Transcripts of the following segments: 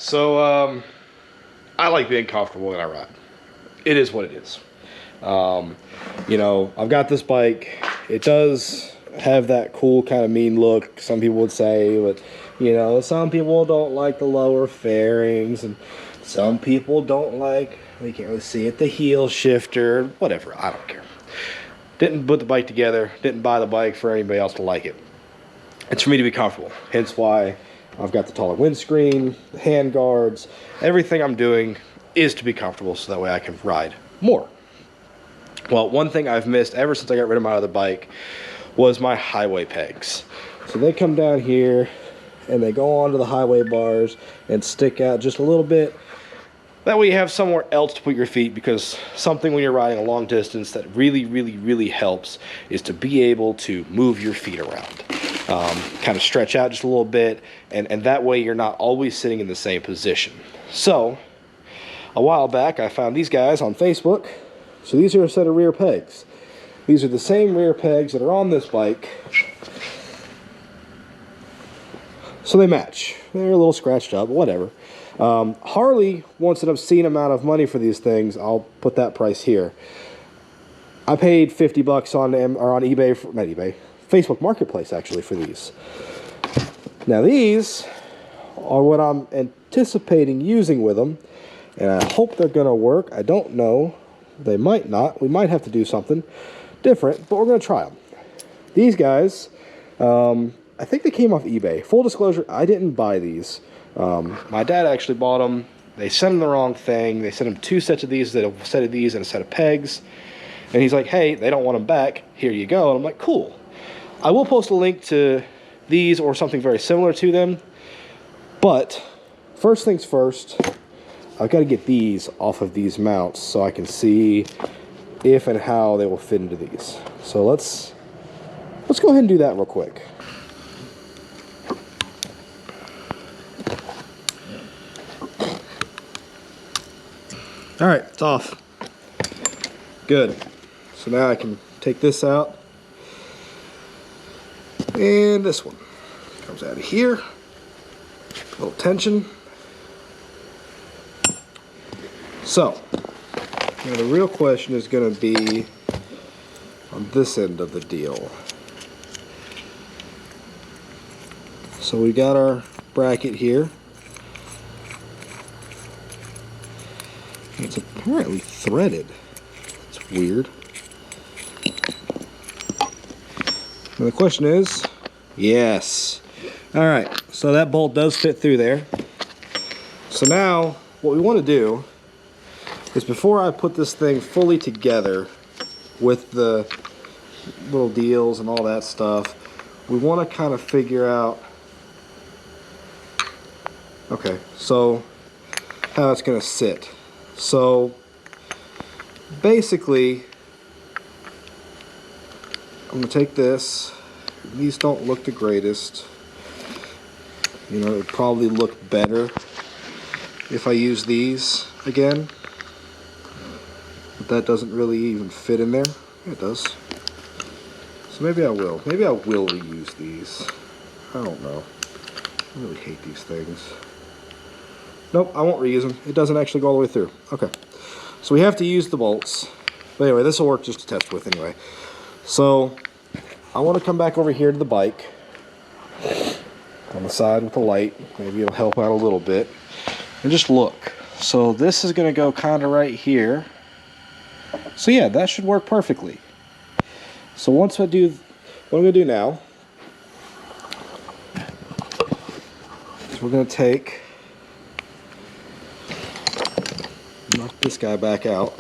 So I like being comfortable when I ride. It is what it is. You know, I've got this bike. It does have that cool kind of mean look, some people would say, but you know, some people don't like the lower fairings, and some people don't like, you can't really see it, the heel shifter, whatever, I don't care. Didn't put the bike together, didn't buy the bike for anybody else to like it. It's for me to be comfortable, hence why I've got the taller windscreen, the hand guards, everything I'm doing is to be comfortable so that way I can ride more. Well, one thing I've missed ever since I got rid of my other bike was my highway pegs. So they come down here and they go onto the highway bars and stick out just a little bit. That way you have somewhere else to put your feet, because something when you're riding a long distance that really helps is to be able to move your feet around. Kind of stretch out just a little bit, and that way you're not always sitting in the same position. So, a while back I found these guys on Facebook. So these are a set of rear pegs. These are the same rear pegs that are on this bike. So they match. They're a little scratched up, whatever. Harley wants an obscene amount of money for these things. I'll put that price here. I paid $50 on eBay, not eBay, Facebook Marketplace actually for these. Now these are what I'm anticipating using with them, and I hope they're gonna work. I don't know. They might not. We might have to do something different, but we're gonna try them. These guys, I think they came off eBay. Full disclosure, I didn't buy these. My dad actually bought them. They sent him the wrong thing. They sent him 2 sets of these, a set of these and a set of pegs. And he's like, hey, they don't want them back. Here you go. And I'm like, cool. I will post a link to these or something very similar to them. But first things first, I've got to get these off of these mounts so I can see if and how they will fit into these. So let's go ahead and do that real quick. All right, it's off. Good. So now I can take this out. And this one comes out of here. A little tension. So, now the real question is going to be on this end of the deal. So we got our bracket here. It's apparently threaded. It's weird. Now the question is, yes. All right, so that bolt does fit through there. So now what we want to do is, before I put this thing fully together with the little deals and all that stuff, we want to kind of figure out, okay, so how it's going to sit. So basically, I'm going to take this. These don't look the greatest. You know, it would probably look better if I use these again. But that doesn't really even fit in there. It does. So maybe I will. Maybe I will reuse these. I don't know. I really hate these things. Nope, I won't reuse them. It doesn't actually go all the way through. Okay. So we have to use the bolts. But anyway, this will work just to test with anyway. So I want to come back over here to the bike on the side with the light. Maybe it'll help out a little bit. And just look. So this is going to go kind of right here. So yeah, that should work perfectly. So once I do, what I'm going to do now is we're going to knock this guy back out.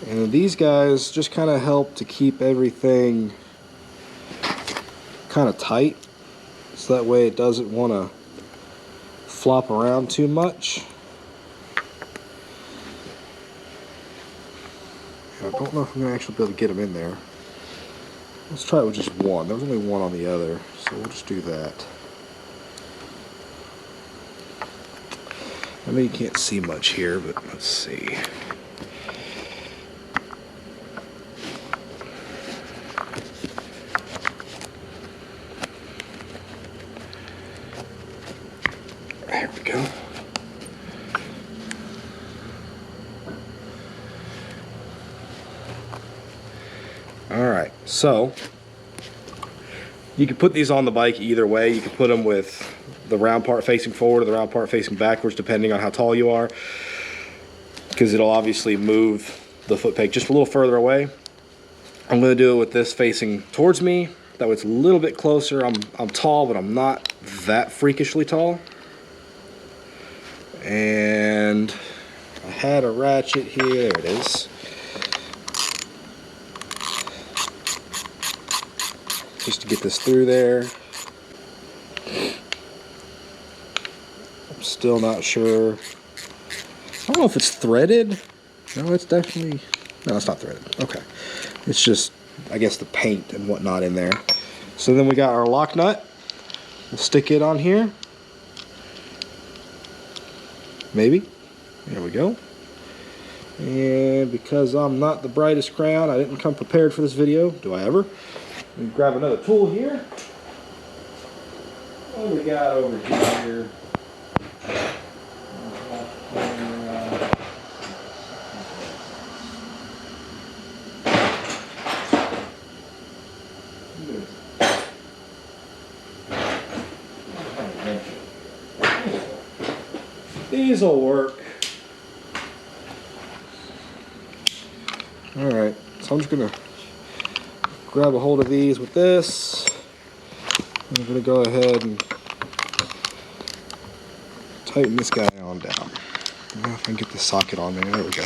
And these guys just kind of help to keep everything kind of tight, so that way it doesn't want to flop around too much. I don't know if I'm going to actually be able to get them in there. Let's try it with just one. There was only one on the other, so we'll just do that. I know you can't see much here, but let's see. There we go. All right, so you can put these on the bike either way. You can put them with the round part facing forward or the round part facing backwards, depending on how tall you are, because it'll obviously move the foot peg just a little further away. I'm going to do it with this facing towards me. That way it's a little bit closer. I'm tall, but I'm not that freakishly tall. And I had a ratchet here. There it is. Just to get this through there. I'm still not sure. I don't know if it's threaded. No, it's definitely... No, it's not threaded. Okay. It's just, I guess, the paint and whatnot in there. So then we got our lock nut. We'll stick it on here. Maybe. There we go. And because I'm not the brightest crayon, I didn't come prepared for this video. Do I ever? Let me grab another tool here. What do we got over here? These will work. Alright, so I'm just going to grab a hold of these with this. I'm going to go ahead and tighten this guy on down. I don't know if I can get the socket on there. There we go.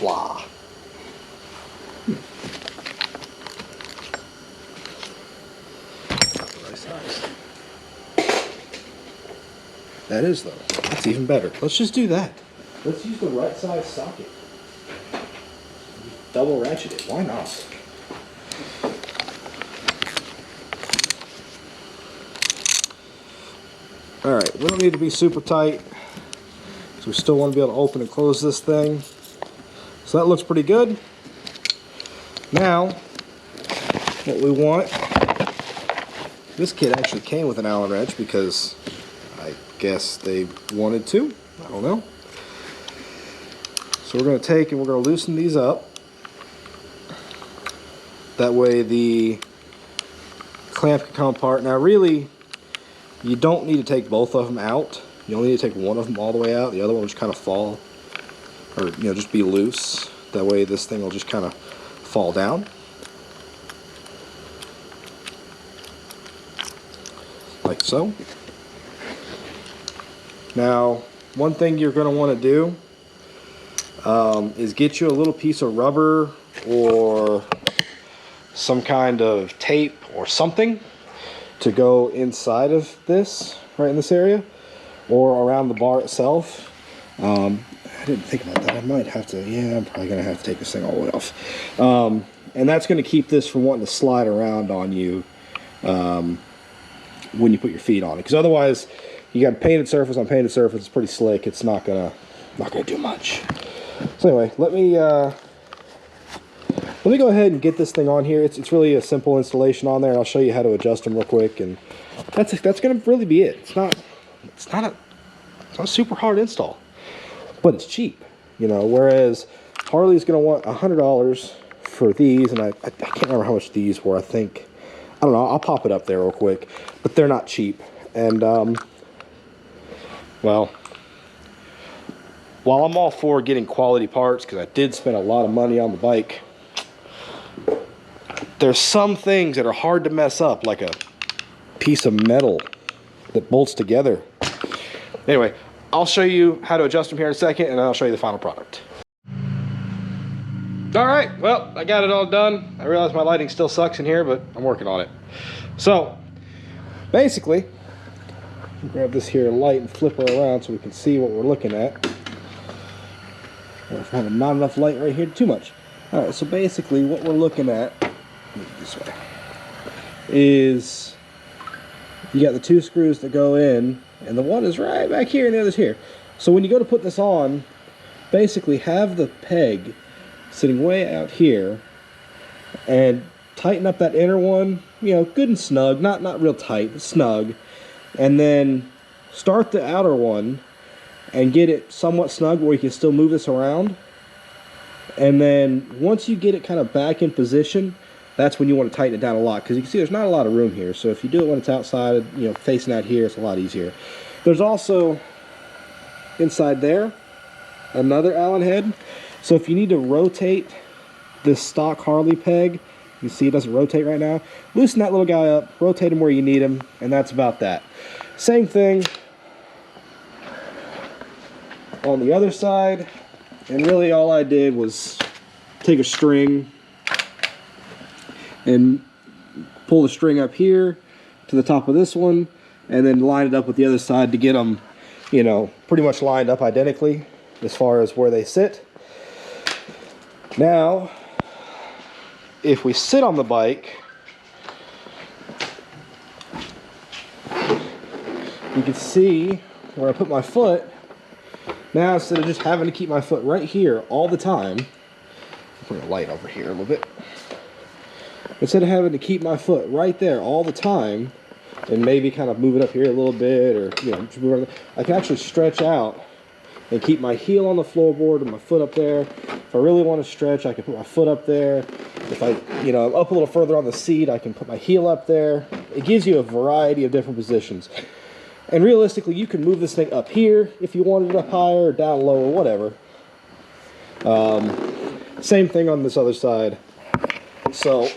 Blah. Right size. That is, though. That's even better. Let's just do that. Let's use the right size socket. Double ratchet it. Why not? Alright, we don't need to be super tight. So we still want to be able to open and close this thing. So that looks pretty good. Now, what we want, this kit actually came with an Allen wrench because I guess they wanted to. I don't know. So we're going to take and we're going to loosen these up. That way the clamp can come apart. Now really, you don't need to take both of them out. You only need to take one of them all the way out. The other one will just kind of fall, or just be loose. That way this thing will just kind of fall down. Like so. Now, one thing you're going to want to do is get you a little piece of rubber or some kind of tape or something to go inside of this, right in this area, or around the bar itself. I didn't think about that. I might have to, yeah, I'm probably going to have to take this thing all the way off. And that's going to keep this from wanting to slide around on you when you put your feet on it. Because otherwise, you got a painted surface on painted surface. It's pretty slick. It's not gonna do much. So anyway, let me go ahead and get this thing on here. It's really a simple installation on there, and I'll show you how to adjust them real quick. And that's gonna really be it. It's not a super hard install, but it's cheap, Whereas Harley's gonna want $100 for these, and I can't remember how much these were. I don't know. I'll pop it up there real quick, but they're not cheap. And well, while I'm all for getting quality parts, because I did spend a lot of money on the bike, there's some things that are hard to mess up, like a piece of metal that bolts together. Anyway, I'll show you how to adjust them here in a second, and then I'll show you the final product. All right, well, I got it all done. I realize my lighting still sucks in here, but I'm working on it. So, basically, grab this here light and flip her around so we can see what we're looking at. Or if I have not enough light right here, too much. All right, so basically what we're looking at, move it this way. is you got the 2 screws that go in, and the one is right back here and the other's here. So when you go to put this on, basically have the peg sitting way out here and tighten up that inner one, you know, good and snug, not real tight, but snug, and then start the outer one and get it somewhat snug where you can still move this around. And then once you get it kind of back in position, that's when you want to tighten it down a lot, because you can see there's not a lot of room here. So if you do it when it's outside, you know, facing out here, it's a lot easier. There's also inside there another Allen head. So if you need to rotate this stock Harley peg, you see it doesn't rotate right now, loosen that little guy up, rotate him where you need him, and that's about that. Same thing on the other side. And really all I did was take a string and pull the string up here to the top of this one, and then line it up with the other side to get them, you know, pretty much lined up identically as far as where they sit. Now, if we sit on the bike, you can see where I put my foot. Now, instead of just having to keep my foot right here all the time, I'll bring a light over here a little bit. Instead of having to keep my foot right there all the time, and maybe kind of move it up here a little bit, or, you know, just move it, I can actually stretch out and keep my heel on the floorboard and my foot up there. If I really want to stretch, I can put my foot up there. If I, you know, I'm up a little further on the seat, I can put my heel up there. It gives you a variety of different positions. And realistically, you can move this thing up here if you wanted it up higher or down low or whatever. Same thing on this other side. So,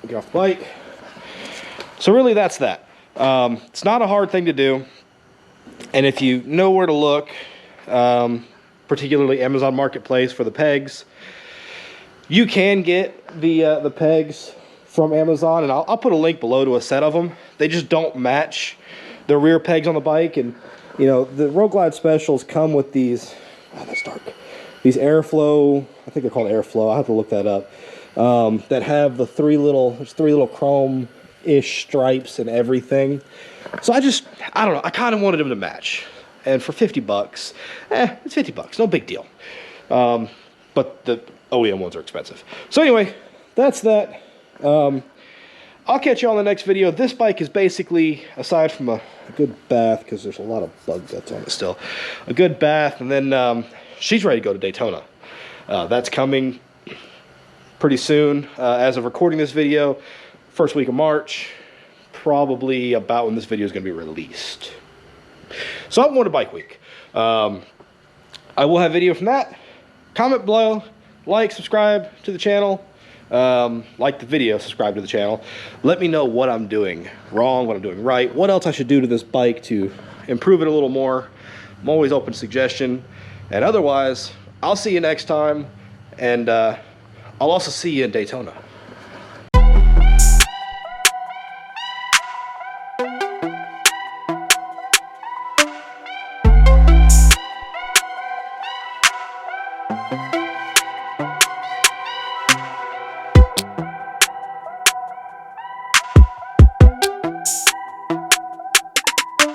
get off the bike. So really that's that. It's not a hard thing to do. And if you know where to look, particularly Amazon Marketplace for the pegs, you can get the pegs from Amazon, and I'll put a link below to a set of them. They just don't match the rear pegs on the bike. And you know, the Road Glide specials come with these, oh, that's dark, these Airflow, I think they're called Airflow, I'll have to look that up, that have the there's three little chrome-ish stripes and everything. So I don't know, I kind of wanted them to match. And for 50 bucks, it's 50 bucks, no big deal. But the OEM ones are expensive. So anyway, that's that. I'll catch you on the next video. This bike is basically, aside from a good bath, because there's a lot of bug guts on it still, a good bath, and then she's ready to go to Daytona. That's coming pretty soon. As of recording this video, first week of March, probably about when this video is going to be released. So I'm going to Bike Week. I will have video from that. Comment below, like, subscribe to the channel. Like the video, subscribe to the channel. Let me know what I'm doing wrong, what I'm doing right, what else I should do to this bike to improve it a little more. I'm always open to suggestion. And otherwise, I'll see you next time, and I'll also see you in Daytona.